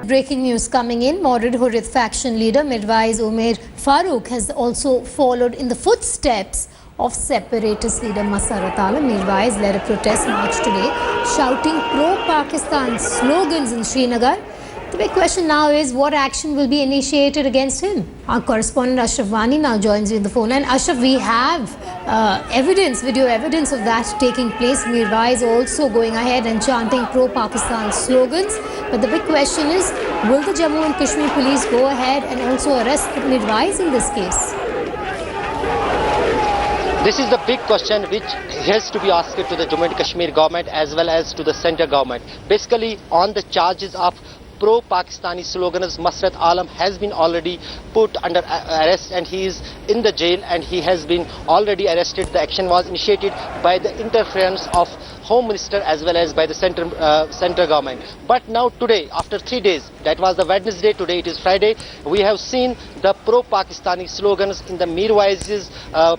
breaking news coming in. Moderate Hurriyat faction leader Mirwaiz Umar Farooq has also followed in the footsteps of separatist leader Masarat Alam. Mirwaiz led a protest march today, shouting pro-Pakistan slogans in Srinagar. The big question now is what action will be initiated against him. Our correspondent Ashraf Wani now joins you in the phone line. Ashraf, we have video evidence of that taking place. Mirwaiz also going ahead and chanting pro-Pakistan slogans. But the big question is, will the Jammu and Kashmir police go ahead and also arrest Mirwaiz in this case? This is the big question which has to be asked to the Jammu and Kashmir government as well as to the central government. Basically, on the charges of pro-Pakistani slogans, Masarat Alam has been already put under arrest and he is in the jail and he has been already arrested. The action was initiated by the interference of Home Minister as well as by the central government. But now today, after 3 days, that was the Wednesday, today it is Friday, we have seen the pro-Pakistani slogans in the Mirwaiz's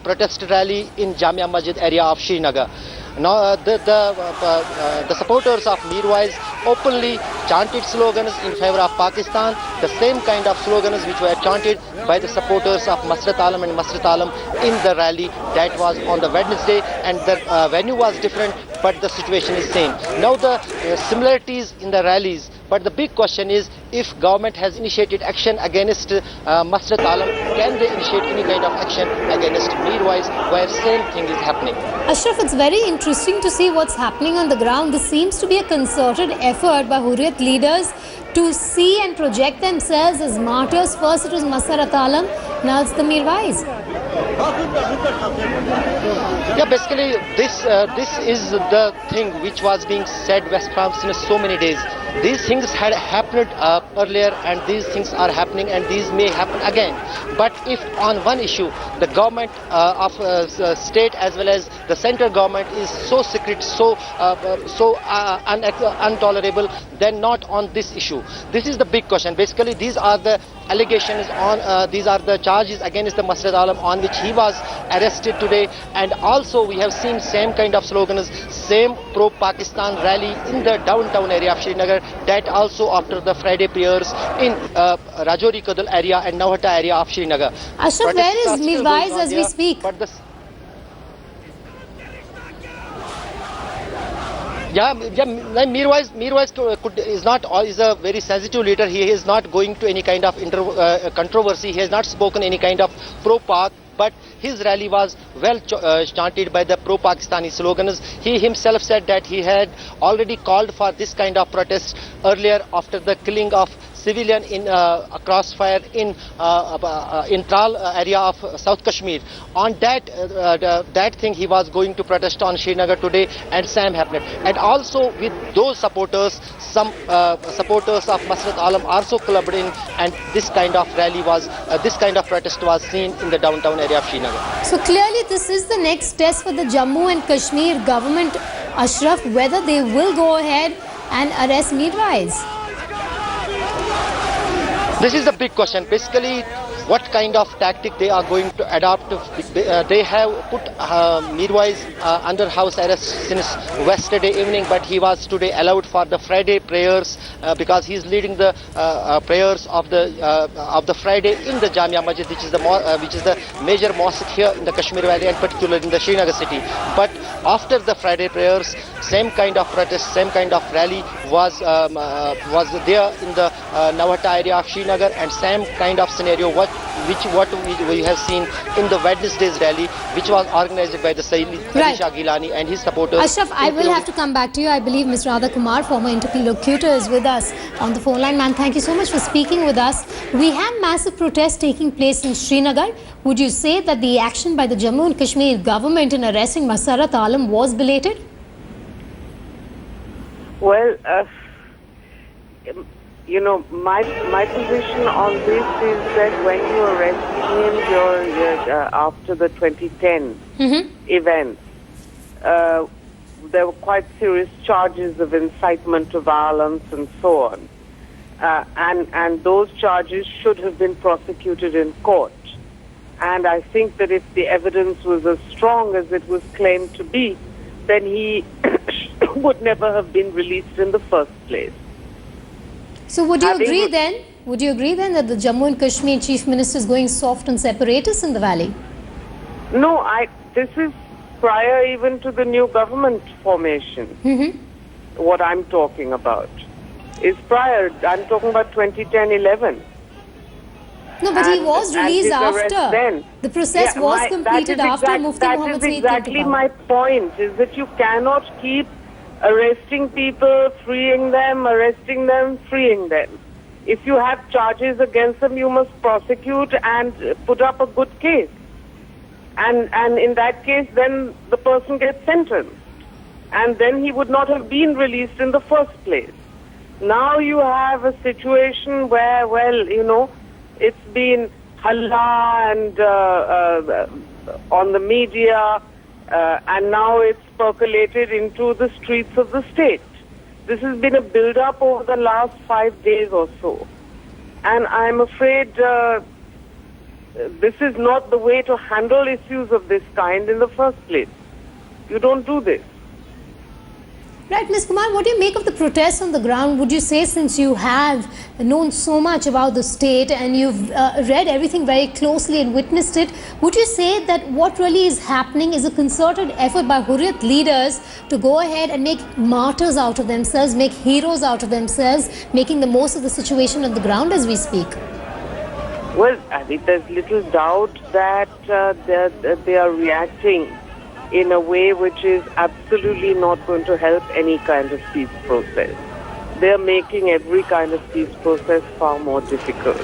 protest rally in Jamia Masjid area of Srinagar. Now, the supporters of Mirwaiz openly chanted slogans in favor of Pakistan, the same kind of slogans which were chanted by the supporters of Masarat Alam and Masarat Alam in the rally that was on the Wednesday, and the venue was different, but the situation is same. Now the similarities in the rallies, but the big question is, if government has initiated action against Masarat Alam, can they initiate any kind of action against Mirwaiz where same thing is happening? Ashraf, it's very interesting to see what's happening on the ground. This seems to be a concerted effort by Hurriyat leaders to see and project themselves as martyrs. First it was Masarat Alam, now it's the Mirwaiz. Yeah, basically this is the thing which was being said West from since so many days. These things had happened earlier and these things are happening and these may happen again. But if on one issue the government of state as well as the central government is so secret, so intolerable, then not on this issue. This is the big question. Basically these are the allegations on, these are the charges against the Masarat Alam on which he was arrested today, and also we have seen same kind of slogans, same pro-Pakistan rally in the downtown area of Srinagar, that also after the Friday prayers in Rajouri Kadal area and Nauhata area of Srinagar. Ashraf, where is Mirwaiz as we speak? Mirwaiz is a very sensitive leader. He is not going to any kind of controversy. He has not spoken any kind of pro-Pak. But his rally was well chanted by the pro-Pakistani slogans. He himself said that he had already called for this kind of protest earlier after the killing of civilian in a crossfire in Tral area of South Kashmir. On that thing he was going to protest on Srinagar today, and same happened. And also with those supporters, some supporters of Masarat Alam also clubbed in, and this kind of rally was, this kind of protest was seen in the downtown area of Srinagar. So clearly this is the next test for the Jammu and Kashmir government, Ashraf, whether they will go ahead and arrest Mirwaiz. This is the big question. Basically, what kind of tactic they are going to adopt. They have put Mirwaiz under house arrest since yesterday evening, but he was today allowed for the Friday prayers because he is leading the prayers of the Friday in the Jamia Masjid, which is the major mosque here in the Kashmir Valley and particularly in the Srinagar city. But after the Friday prayers, same kind of protest, same kind of rally was there in the Nauhata area of Srinagar, and same kind of scenario what we have seen in the Wednesday's rally, which was organized by the Alisha Gilani and his supporters. Ashraf, I will have to come back to you. I believe Mr. Radha Kumar, former interlocutor, is with us on the phone line. Man, thank you so much for speaking with us. We have massive protests taking place in Srinagar. Would you say that the action by the Jammu and Kashmir government in arresting Masarat Alam was belated? Well, you know, my position on this is that when you arrested him after the 2010 event, there were quite serious charges of incitement to violence and so on. And those charges should have been prosecuted in court. And I think that if the evidence was as strong as it was claimed to be, then he would never have been released in the first place. So would you Having- agree then? Would you agree then that the Jammu and Kashmir Chief Minister is going soft on separatists in the valley? No, this is prior even to the new government formation. What I'm talking about is prior. I'm talking about 2010-11. No, but he And- was and released his arrest after. then. The process Yeah, was that completed is after Mufti Muhammad That is Saeed came to exactly power. my point, is that you cannot keep arresting people, freeing them, arresting them, freeing them. If you have charges against them, you must prosecute and put up a good case. And in that case, then the person gets sentenced. And then he would not have been released in the first place. Now you have a situation where, well, you know, it's been halla and on the media, and now it's percolated into the streets of the state. This has been a build-up over the last 5 days or so. And I'm afraid this is not the way to handle issues of this kind in the first place. You don't do this. Right, Ms. Kumar, what do you make of the protests on the ground? Would you say, since you have known so much about the state and you've read everything very closely and witnessed it, would you say that what really is happening is a concerted effort by Hurriyat leaders to go ahead and make martyrs out of themselves, make heroes out of themselves, making the most of the situation on the ground as we speak? Well, I think there's little doubt that they are reacting in a way which is absolutely not going to help any kind of peace process. They're making every kind of peace process far more difficult.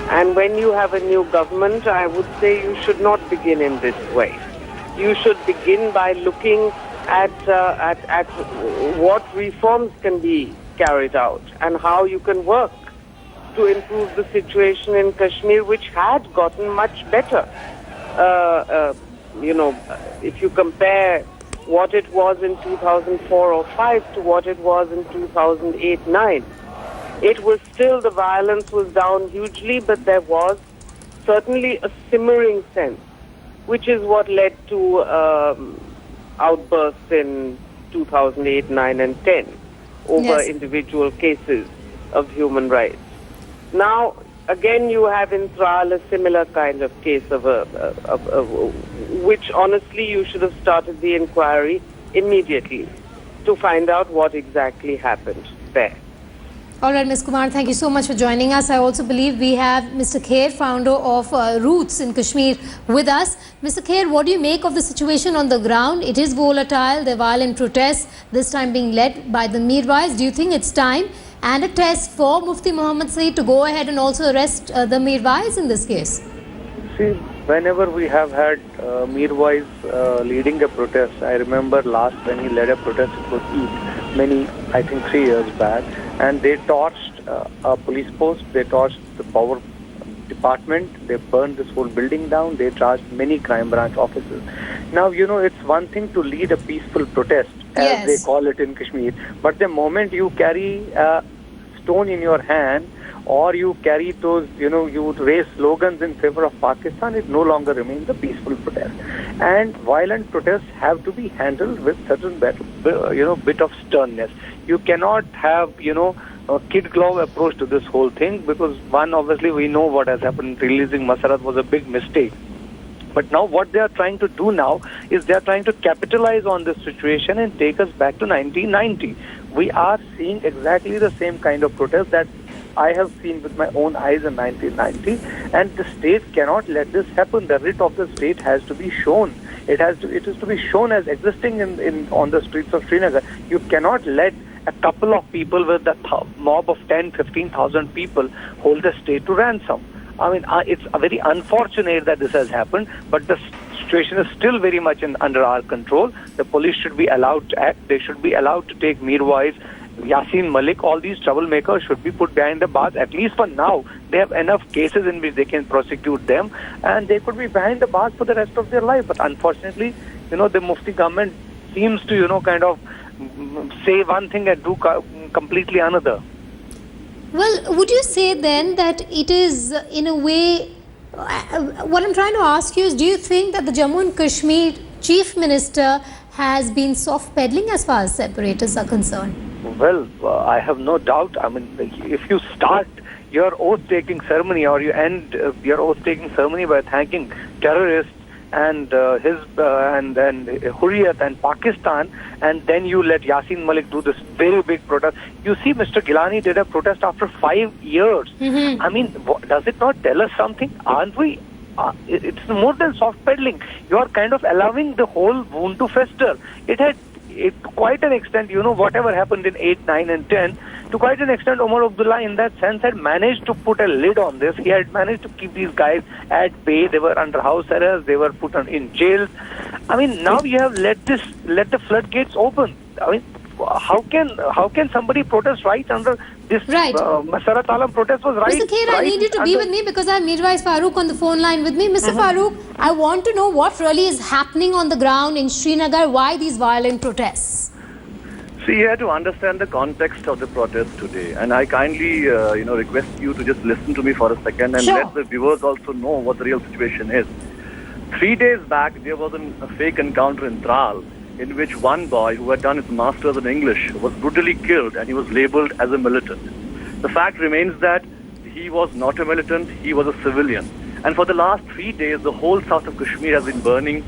And when you have a new government, I would say you should not begin in this way. You should begin by looking at what reforms can be carried out and how you can work to improve the situation in Kashmir, which had gotten much better. You know, if you compare what it was in 2004 or 5 to what it was in 2008-9, it was still, the violence was down hugely, but there was certainly a simmering sense, which is what led to outbursts in 2008, 9 and 10 over Yes. individual cases of human rights. Now, again, you have in trial a similar kind of case of which honestly you should have started the inquiry immediately to find out what exactly happened there. All right, Ms. Kumar, thank you so much for joining us. I also believe we have Mr. Kher, founder of Roots in Kashmir, with us. Mr. Kher, what do you make of the situation on the ground? It is volatile, the violent protests, this time being led by the Mirwaiz. Do you think it's time and a test for Mufti Muhammad Saeed to go ahead and also arrest the Mirwaiz in this case? See, whenever we have had Mirwaiz leading a protest, I remember last when he led a protest, it was Eid, I think 3 years back, and they torched a police post, they torched the power department, they burned this whole building down, they charged many crime branch officers. Now, you know, it's one thing to lead a peaceful protest, as Yes. they call it in Kashmir, but the moment you carry a stone in your hand, or you carry those, you know, you would raise slogans in favor of Pakistan, it no longer remains a peaceful protest. And violent protests have to be handled with certain bit of sternness. You cannot have, you know, a kid glove approach to this whole thing, because one, obviously we know what has happened. Releasing Masarat was a big mistake. But now what they are trying to do now is they are trying to capitalize on this situation and take us back to 1990. We are seeing exactly the same kind of protest that I have seen with my own eyes in 1990, and the state cannot let this happen. The writ of the state has to be shown. It is to be shown as existing on the streets of Srinagar. You cannot let a couple of people with a mob of 10-15,000 people hold the state to ransom. I mean, it's very unfortunate that this has happened, but the situation is still very much under our control. The police should be allowed to act. They should be allowed to take Mirwaiz, Yasin Malik, all these troublemakers should be put behind the bars. At least for now, they have enough cases in which they can prosecute them, and they could be behind the bars for the rest of their life. But unfortunately, you know, the Mufti government seems to, you know, kind of say one thing and do completely another. Well, would you say then that it is in a way, what I'm trying to ask you is, do you think that the Jammu and Kashmir Chief Minister has been soft peddling as far as separatists are concerned? Well, I have no doubt. I mean, if you start your oath-taking ceremony or you end your oath-taking ceremony by thanking terrorists and Hurriyat and Pakistan, and then you let Yasin Malik do this very big protest. You see, Mr. Gilani did a protest after 5 years. I mean, does it not tell us something? Aren't we? It's more than soft peddling. You are kind of allowing the whole wound to fester. It quite an extent, whatever happened in 8, 9 and 10, to quite an extent, Omar Abdullah in that sense had managed to put a lid on this. He had managed to keep these guys at bay. They were under house arrest. They were put in jails. I mean, now you have let the floodgates open. I mean, how can somebody protest right under this? Right. Masarat Alam protest was right. Mr. Kher, I need you to be with me because I have Mirwaiz Farooq on the phone line with me. Mr. Farooq, I want to know what really is happening on the ground in Srinagar. Why these violent protests? See, you have to understand the context of the protest today, and I kindly, request you to just listen to me for a second and let the viewers also know what the real situation is. 3 days back, there was a fake encounter in Tral, in which one boy who had done his master's in English was brutally killed, and he was labelled as a militant. The fact remains that he was not a militant; he was a civilian. And for the last 3 days, the whole south of Kashmir has been burning.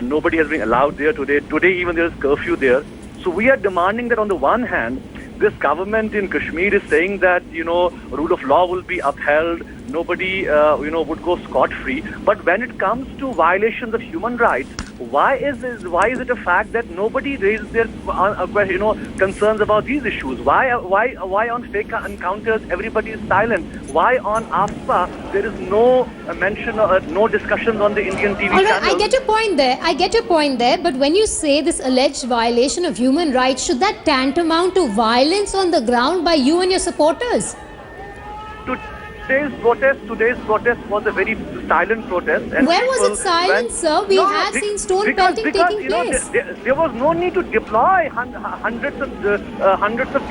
Nobody has been allowed there today. Today, even there is curfew there. So we are demanding that on the one hand, this government in Kashmir is saying that, rule of law will be upheld, nobody, would go scot-free. But when it comes to violations of human rights, why is it a fact that nobody raised their, concerns about these issues? Why on fake encounters everybody is silent? Why on AFPA there is no mention or no discussions on the Indian TV All right, channels? I get your point there. But when you say this alleged violation of human rights, should that tantamount to violence on the ground by you and your supporters? Today's protest was a very silent protest. And where was it silent, sir? We have seen stone pelting taking place. There was no need to deploy hundreds of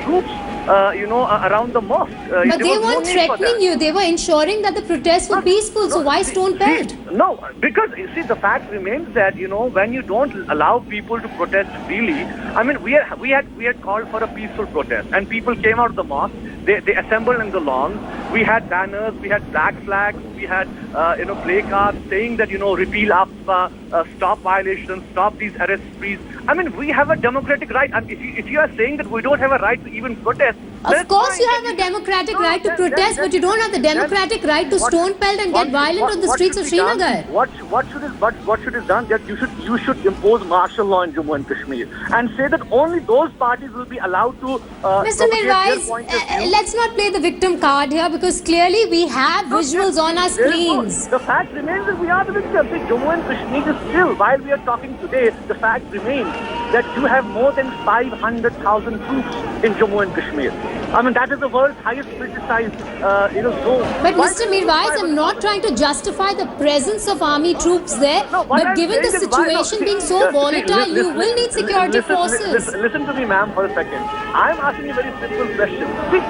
troops, around the mosque. But they weren't threatening you. They were ensuring that the protests were peaceful. So why stone pelt? No, because you see, the fact remains that when you don't allow people to protest freely. I mean, we had called for a peaceful protest, and people came out of the mosque. They assembled in the lawns. We had banners, we had black flags, we had placards saying that repeal AFPA, stop violations, stop these arrest sprees. I mean, we have a democratic right. And if you are saying that we don't have a right to even protest, of course you have a democratic right to protest, but you don't have the democratic right to stone pelt and get violent on the streets of Srinagar. What should is done? That you should impose martial law in Jammu and Kashmir and say that only those parties will be allowed to. Mr. Mirwaiz, let's not play the victim card here because clearly we have visuals on our screens. The fact remains that we are the victims. See, Jammu and Kashmir is still, while we are talking today, the fact remains that you have more than 500,000 troops in Jammu and Kashmir. I mean, that is the world's highest criticized, zone. But Mr. Mirwaiz, I'm not trying to justify the presence of army troops there. But given the situation being so volatile, you will need security forces. Listen to me, ma'am, for a second. I'm asking a very simple question. See,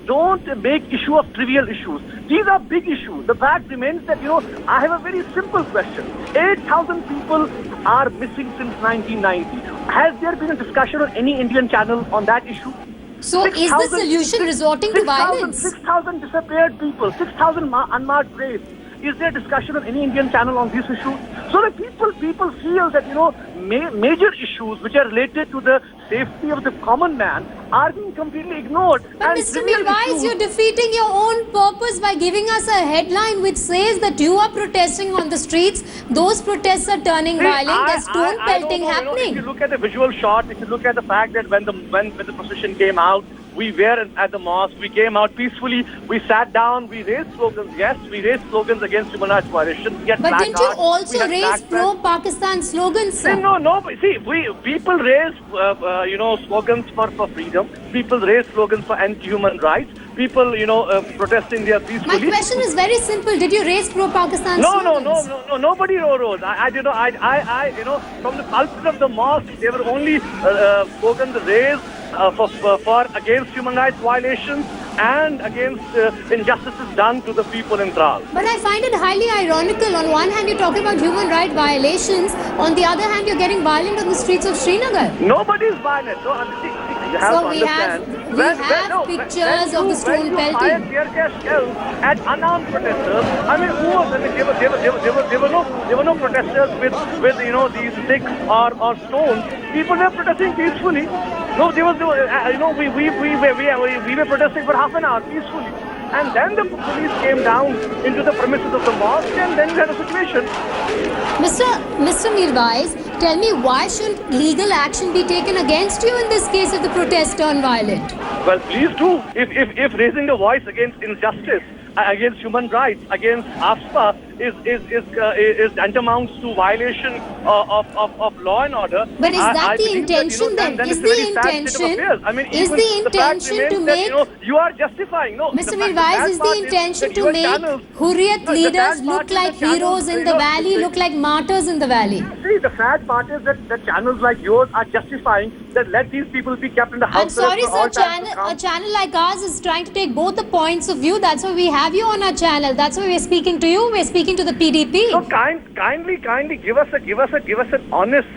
don't make issue of trivial issues. These are big issues. The fact remains that, I have a very simple question. 8,000 people are missing since 1990. Has there been a discussion on any Indian channel on that issue? So is the solution resorting to violence? 6,000 disappeared people, 6,000 unmarked graves. Is there discussion on any Indian channel on these issues? So the people feel that, major issues which are related to the safety of the common man are being completely ignored. But Mr. Mirwaiz, you're defeating your own purpose by giving us a headline which says that you are protesting on the streets. Those protests are turning violent. There's stone pelting happening. If you look at the visual shot, if you look at the fact that when the procession came out, we were at the mosque, we came out peacefully, we sat down, we raised slogans. Yes, we raised slogans against human rights violations. But didn't you also raise pro-Pakistan slogans, sir? No. See, people raise, slogans for freedom. People raise slogans for anti-human rights. People, protesting there peacefully. My question is very simple. Did you raise pro-Pakistan slogans? No. Nobody rose. From the pulpit of the mosque, there were only slogans raised for against human rights violations and against injustices done to the people in Tral. But I find it highly ironical. On one hand, you're talking about human rights violations. On the other hand, you're getting violent on the streets of Srinagar. Nobody is violent. No, You have So to we understand. have pictures of the stone when you pelting. fire tear gas shells at unarmed protesters, I mean, who was? I mean, there were no protesters with these sticks or stones. People were protesting peacefully. No, we were protesting for half an hour peacefully. And then the police came down into the premises of the mosque, and then you had a situation. Mr. Mirwaiz, tell me, why shouldn't legal action be taken against you in this case if the protests turn violent? Well, please do. If raising a voice against injustice, against human rights, against AFSPA is tantamounts to violation of law and order. But is that the believe intention that, then? Is the intention? I mean, is even the intention fact to remains make that, you are justifying. No, Mr. the Mirwaiz, is the bad intention part to your make channels- Hurriyat No, the leaders bad part look is like the channels, heroes in the valley, look like martyrs in the valley? See, the sad part is that channels like yours are justifying that let these people be kept in the house. I'm sorry, arrest for all sir, time to come. a channel like ours is trying to take both the points of view. That's why we have you on our channel. That's why we're speaking to you. We're speaking to the PDP. So kindly give us an honest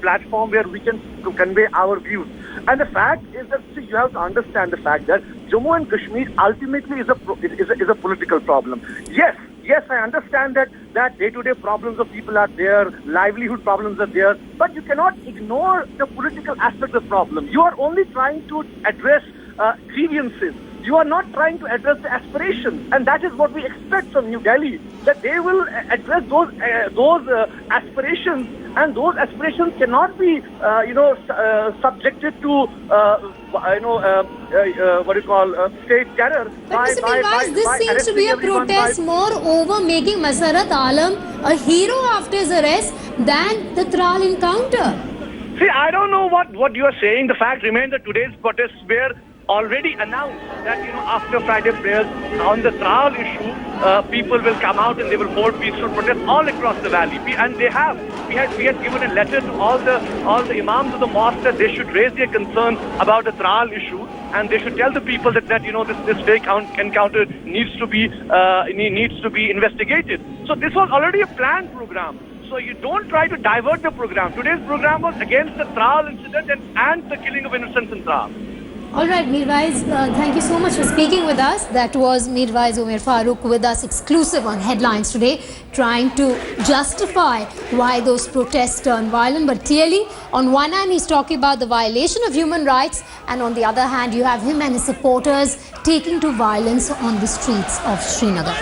platform where we can convey our views. And the fact is that, see, you have to understand the fact that Jammu and Kashmir ultimately is a political problem. Yes, I understand that day-to-day problems of people are there, livelihood problems are there, but you cannot ignore the political aspect of the problem. You are only trying to address grievances. You are not trying to address the aspirations, and that is what we expect from New Delhi, that they will address those aspirations, and those aspirations cannot be, subjected to, state terror. But Mr. Mirwaiz, this seems to be a protest more over making Masarat Alam a hero after his arrest than the Tral encounter. See, I don't know what you are saying. The fact remains that today's protests were already announced that, after Friday prayers on the Tral issue, people will come out and they will hold peaceful protests all across the valley. And they have. We had given a letter to all the imams of the mosque that they should raise their concern about the Tral issue, and they should tell the people that this fake encounter needs to be investigated. So this was already a planned program. So you don't try to divert the program. Today's program was against the Tral incident and the killing of innocents in Tral. All right, Mirwaiz, thank you so much for speaking with us. That was Mirwaiz Umar Farooq with us exclusive on Headlines today, trying to justify why those protests turned violent. But clearly, on one hand, he's talking about the violation of human rights, and on the other hand, you have him and his supporters taking to violence on the streets of Srinagar.